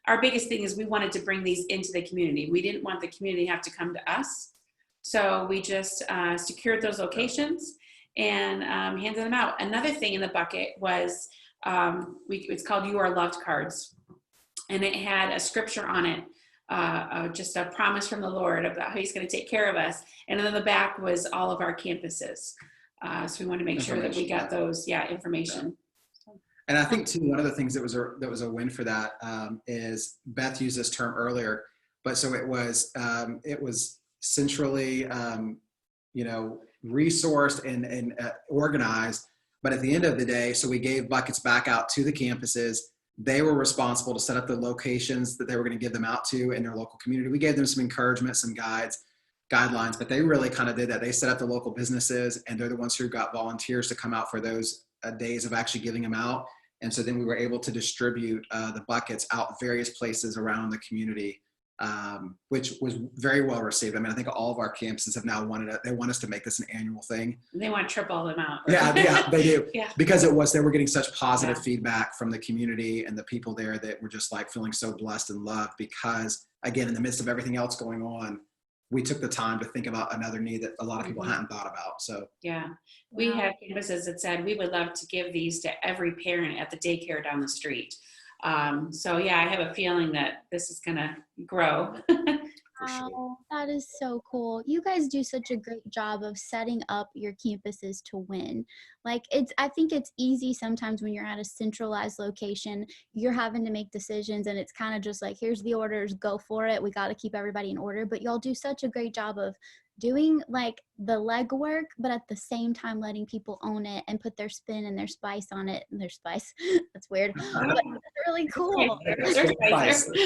our biggest thing is we wanted to bring these into the community. We didn't want the community to have to come to us. So we just secured those locations and handed them out. Another thing in the bucket was, it's called You Are Loved cards. And it had a scripture on it, just a promise from the Lord about how he's going to take care of us. And then the back was all of our campuses. So we wanted to make sure that we got those, information. Yeah. And I think too, one of the things that was a win for that is Beth used this term earlier, but so it was centrally, resourced and organized. But at the end of the day, so we gave buckets back out to the campuses. They were responsible to set up the locations that they were going to give them out to in their local community. We gave them some encouragement, some guidelines, but they really kind of did that. They set up the local businesses, and they're the ones who got volunteers to come out for those days of actually giving them out. And so then we were able to distribute the buckets out various places around the community, which was very well received. I mean, I think all of our campuses have now they want us to make this an annual thing. They want to triple them out. Right? Yeah, they do. Yeah. Because they were getting such positive feedback from the community and the people there that were just like feeling so blessed and loved because, again, in the midst of everything else going on, we took the time to think about another need that a lot of people hadn't thought about. So we had campuses that said we would love to give these to every parent at the daycare down the street. I have a feeling that this is going to grow. Wow, that is so cool. You guys do such a great job of setting up your campuses to win. Like I think it's easy sometimes when you're at a centralized location, you're having to make decisions and it's kind of just like, here's the orders, go for it. We got to keep everybody in order, but y'all do such a great job of doing like the legwork, but at the same time letting people own it and put their spin and their spice on it. And their spice, that's weird, but it's really cool.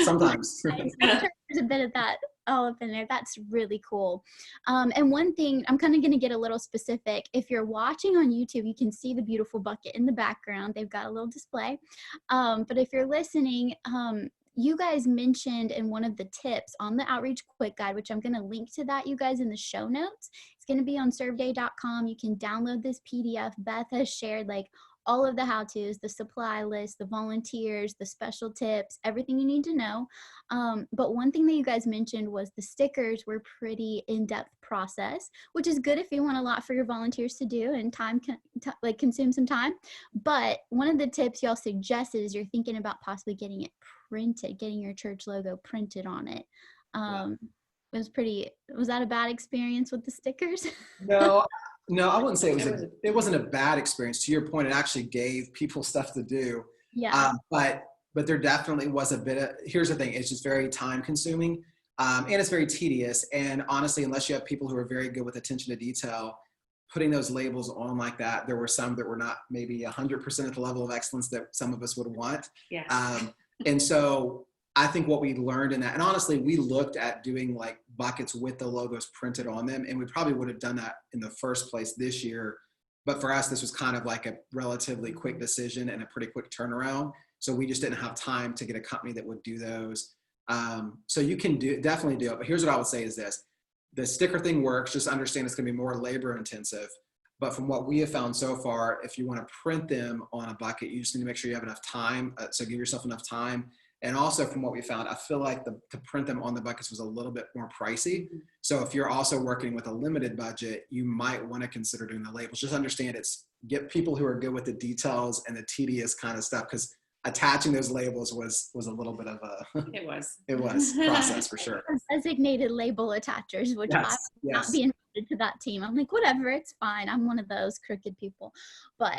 Sometimes. There's a bit of that all up in there. That's really cool. And one thing, I'm kind of going to get a little specific. If you're watching on YouTube, you can see the beautiful bucket in the background. They've got a little display. But if you're listening, you guys mentioned in one of the tips on the Outreach Quick Guide, which I'm going to link to that, you guys, in the show notes. It's going to be on serveday.com. You can download this PDF. Beth has shared like all of the how-tos, the supply list, the volunteers, the special tips, everything you need to know. But one thing that you guys mentioned was the stickers were pretty in-depth process, which is good if you want a lot for your volunteers to do and time consume some time. But one of the tips y'all suggested is you're thinking about possibly getting it printed, getting your church logo printed on it. Was that a bad experience with the stickers? No, I wouldn't say it wasn't a bad experience. To your point, it actually gave people stuff to do. Yeah. But there definitely was a bit of, here's the thing, it's just very time consuming and it's very tedious. And honestly, unless you have people who are very good with attention to detail, putting those labels on like that, there were some that were not maybe 100% at the level of excellence that some of us would want. Yes. And so I think what we learned in that, and honestly, we looked at doing like buckets with the logos printed on them, and we probably would have done that in the first place this year. But for us, this was kind of like a relatively quick decision and a pretty quick turnaround. So we just didn't have time to get a company that would do those. So you can definitely do it. But here's what I would say is this. The sticker thing works, just understand it's gonna be more labor intensive. But from what we have found so far, if you wanna print them on a bucket, you just need to make sure you have enough time. So give yourself enough time. And also from what we found, I feel like to print them on the buckets was a little bit more pricey. So if you're also working with a limited budget, you might want to consider doing the labels. Just understand get people who are good with the details and the tedious kind of stuff, because attaching those labels was a little bit of a it was process for sure. Designated label attachers, which I would not be invited to that team. I'm like, whatever, it's fine. I'm one of those crooked people. But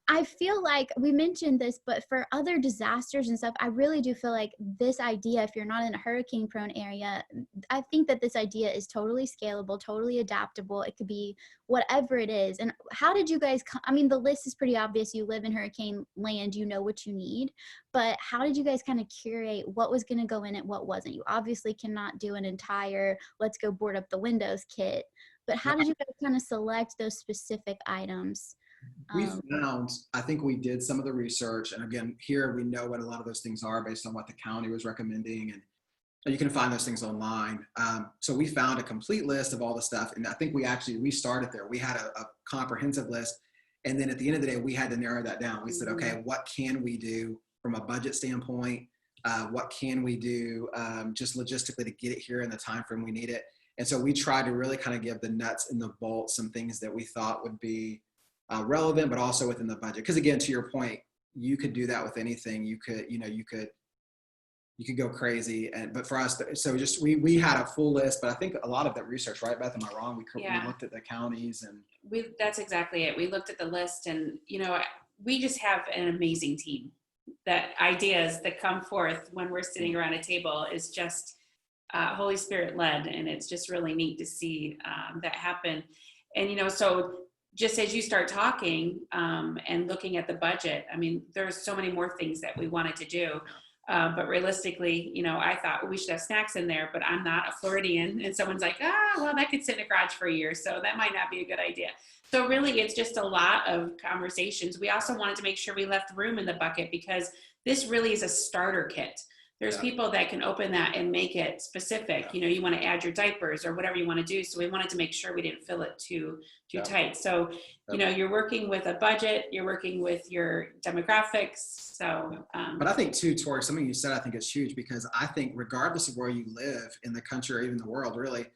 I feel like we mentioned this, but for other disasters and stuff, I really do feel like this idea, if you're not in a hurricane prone area, I think that this idea is totally scalable, totally adaptable. It could be whatever it is. And how did you guys I mean, the list is pretty obvious. You live in hurricane land, you know what you need, but how did you guys kind of curate what was going to go in it, what wasn't? You obviously cannot do an entire let's go board up the windows kit, but how did you guys kind of select those specific items? We found, I think we did some of the research, and again, here we know what a lot of those things are based on what the county was recommending, and you can find those things online. So we found a complete list of all the stuff, and I think we started there. We had a comprehensive list, and then at the end of the day, we had to narrow that down. We said, okay, what can we do from a budget standpoint? What can we do just logistically to get it here in the time frame we need it? And so we tried to really kind of give the nuts and the bolts, some things that we thought would be relevant, but also within the budget. Because again, to your point, you could do that with anything. You could go crazy. But for us, so just we had a full list, but I think a lot of that research, right, Beth? Am I wrong? We looked at the counties and that's exactly it. We looked at the list, and we just have an amazing team. That ideas that come forth when we're sitting around a table is just Holy Spirit led, and it's just really neat to see that happen. And so just as you start talking and looking at the budget, I mean, there's so many more things that we wanted to do. But realistically, I thought we should have snacks in there, but I'm not a Floridian. And someone's like, well, that could sit in a garage for a year, so that might not be a good idea. So really, it's just a lot of conversations. We also wanted to make sure we left room in the bucket, because this really is a starter kit. There's people that can open that and make it specific. You want to add your diapers or whatever you want to do. So we wanted to make sure we didn't fill it too tight. So, you're working with a budget, you're working with your demographics. So, but I think too, Tori, something you said, I think is huge, because I think regardless of where you live in the country or even the world, really,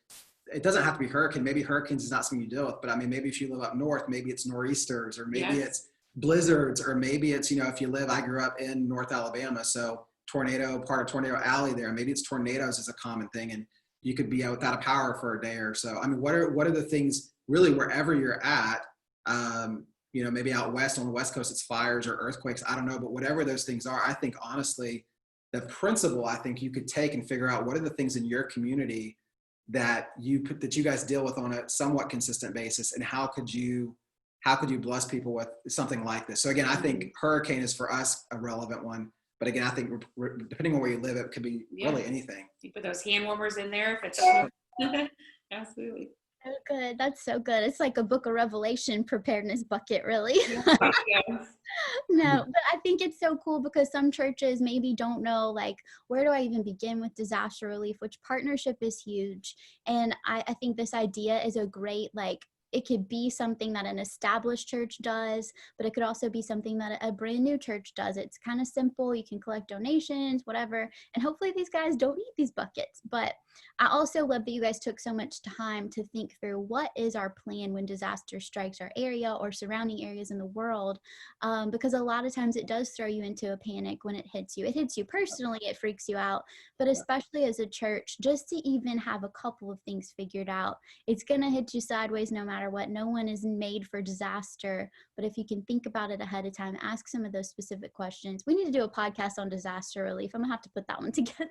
it doesn't have to be hurricane. Maybe hurricanes is not something you deal with, but I mean, maybe if you live up north, maybe it's nor'easters, or maybe it's blizzards, or maybe it's, if you live, I grew up in North Alabama, so part of Tornado Alley there. Maybe it's tornadoes is a common thing, and you could be out without a power for a day or so. I mean, what are the things really wherever you're at? Maybe out west on the West Coast, it's fires or earthquakes. I don't know, but whatever those things are, I think honestly, the principle I think you could take and figure out what are the things in your community that you guys deal with on a somewhat consistent basis, and how could you bless people with something like this? So again, I think hurricane is for us a relevant one. But again, I think depending on where you live, it could be really anything. You put those hand warmers in there if it's absolutely. So good. That's so good. It's like a Book of Revelation preparedness bucket, really. No, but I think it's so cool, because some churches maybe don't know, like, where do I even begin with disaster relief, which partnership is huge. And I think this idea is a great, it could be something that an established church does, but it could also be something that a brand new church does. It's kind of simple. You can collect donations, whatever. And hopefully these guys don't need these buckets. But I also love that you guys took so much time to think through what is our plan when disaster strikes our area or surrounding areas in the world. Because a lot of times it does throw you into a panic when it hits you. It hits you personally, it freaks you out. But especially as a church, just to even have a couple of things figured out, it's going to hit you sideways no matter what. No one is made for disaster, but if you can think about it ahead of time, ask some of those specific questions. We need to do a podcast on disaster relief. I'm gonna have to put that one together.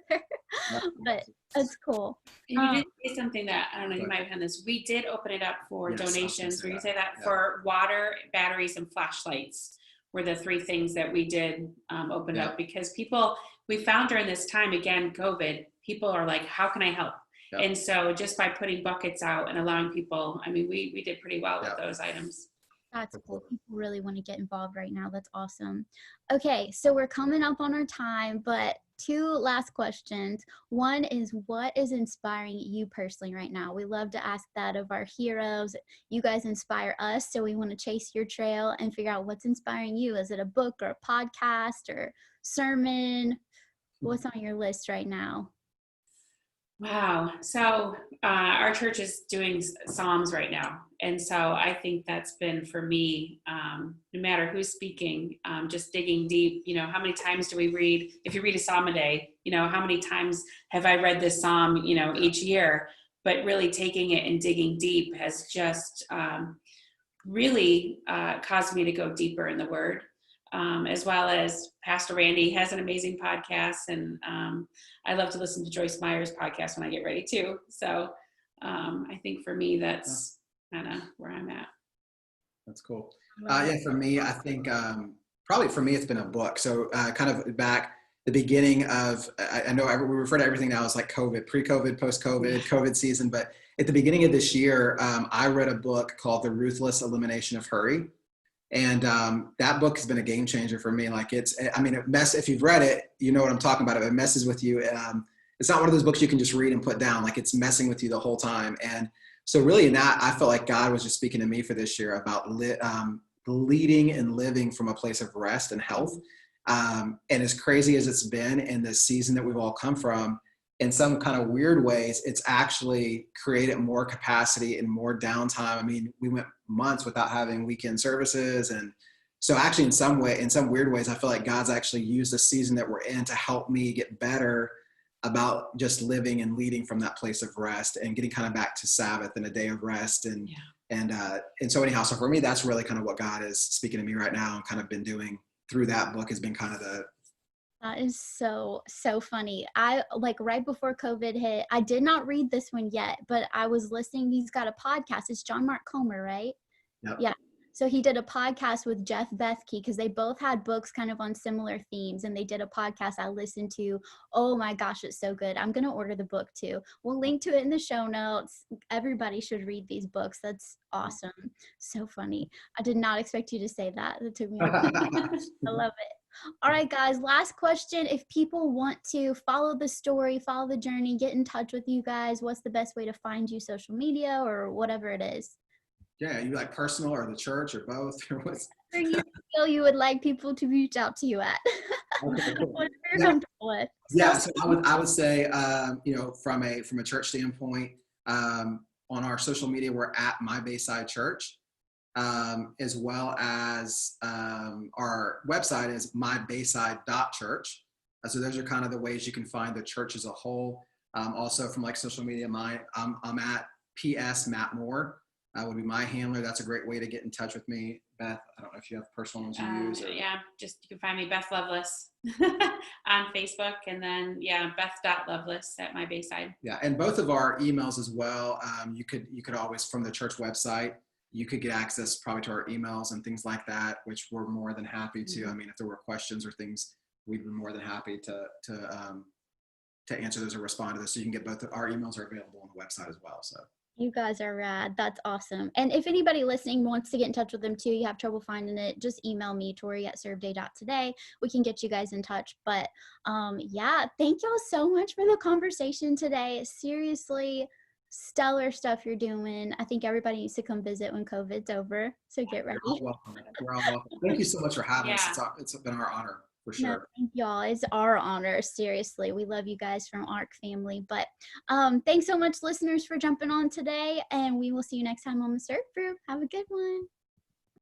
But that's cool. And you did say something that, I don't know, you might have done this. We did open it up for donations. Were you say that for water, batteries, and flashlights were the three things that we did open up, because we found during this time, again, COVID, people are like, how can I help? And so just by putting buckets out and allowing people, I mean, we did pretty well with those items. That's cool. People really want to get involved right now. That's awesome. Okay, so we're coming up on our time, but two last questions. One is, what is inspiring you personally right now? We love to ask that of our heroes. You guys inspire us, so we want to chase your trail and figure out what's inspiring you. Is it a book or a podcast or sermon? What's on your list right now? Wow. So our church is doing Psalms right now. And so I think that's been for me, no matter who's speaking, just digging deep. How many times do we read, if you read a Psalm a day, how many times have I read this Psalm, each year? But really taking it and digging deep has just really caused me to go deeper in the Word. As well as Pastor Randy has an amazing podcast, and I love to listen to Joyce Meyer's podcast when I get ready too. So I think for me, that's kind of where I'm at. That's cool. For me, I think probably for me, it's been a book. So kind of back the beginning of, I know we refer to everything now as like COVID, pre-COVID, post-COVID, COVID season, but at the beginning of this year, I read a book called The Ruthless Elimination of Hurry. And that book has been a game changer for me. Like if you've read it, you know what I'm talking about. It messes with you. It's not one of those books you can just read and put down. Like it's messing with you the whole time. And so really in that, I felt like God was just speaking to me for this year about leading and living from a place of rest and health. And as crazy as it's been in this season that we've all come from, in some kind of weird ways, it's actually created more capacity and more downtime. I mean, we went months without having weekend services. And so actually in some weird ways, I feel like God's actually used the season that we're in to help me get better about just living and leading from that place of rest and getting kind of back to Sabbath and a day of rest. And so anyhow, so for me, that's really kind of what God is speaking to me right now and kind of been doing through that book has been kind of That is so funny. I like right before COVID hit, I did not read this one yet, but I was listening. He's got a podcast. It's John Mark Comer, right? Yep. Yeah. So he did a podcast with Jeff Bethke because they both had books kind of on similar themes, and they did a podcast I listened to. Oh my gosh, it's so good. I'm going to order the book too. We'll link to it in the show notes. Everybody should read these books. That's awesome. So funny. I did not expect you to say that. That took me off. I love it. All right, guys, last question. If people want to follow the story, follow the journey, get in touch with you guys, what's the best way to find you? Social media or whatever it is? Yeah, you like personal or the church or both? Or what's... Whatever you feel you would like people to reach out to you at. Okay, cool. Whatever you're comfortable with. So I would say, from a church standpoint, on our social media, we're at My Bayside Church. As well as our website is mybayside.church. So those are kind of the ways you can find the church as a whole. Also from like social media, I'm at PS Matt Moore would be my handler. That's a great way to get in touch with me. Beth, I don't know if you have personal ones you use. Or... Yeah, just you can find me Beth Loveless on Facebook, and then Beth.Loveless at My Bayside. Yeah, and both of our emails as well. You could always from the church website. You could get access probably to our emails and things like that, which we're more than happy to. I mean, if there were questions or things, we'd be more than happy to answer those or respond to those. So you can get both. Our emails are available on the website as well. So you guys are rad. That's awesome. And if anybody listening wants to get in touch with them too, you have trouble finding it, just email me, Tori@serveday.today. We can get you guys in touch. But thank y'all so much for the conversation today. Seriously, stellar stuff you're doing. I think everybody needs to come visit when COVID's over. So get ready. We're all welcome. Thank you so much for having us. It's been our honor. For sure. No, thank y'all. It's our honor. Seriously. We love you guys from ARC family. But thanks so much, listeners, for jumping on today. And we will see you next time on the Serve Brew. Have a good one.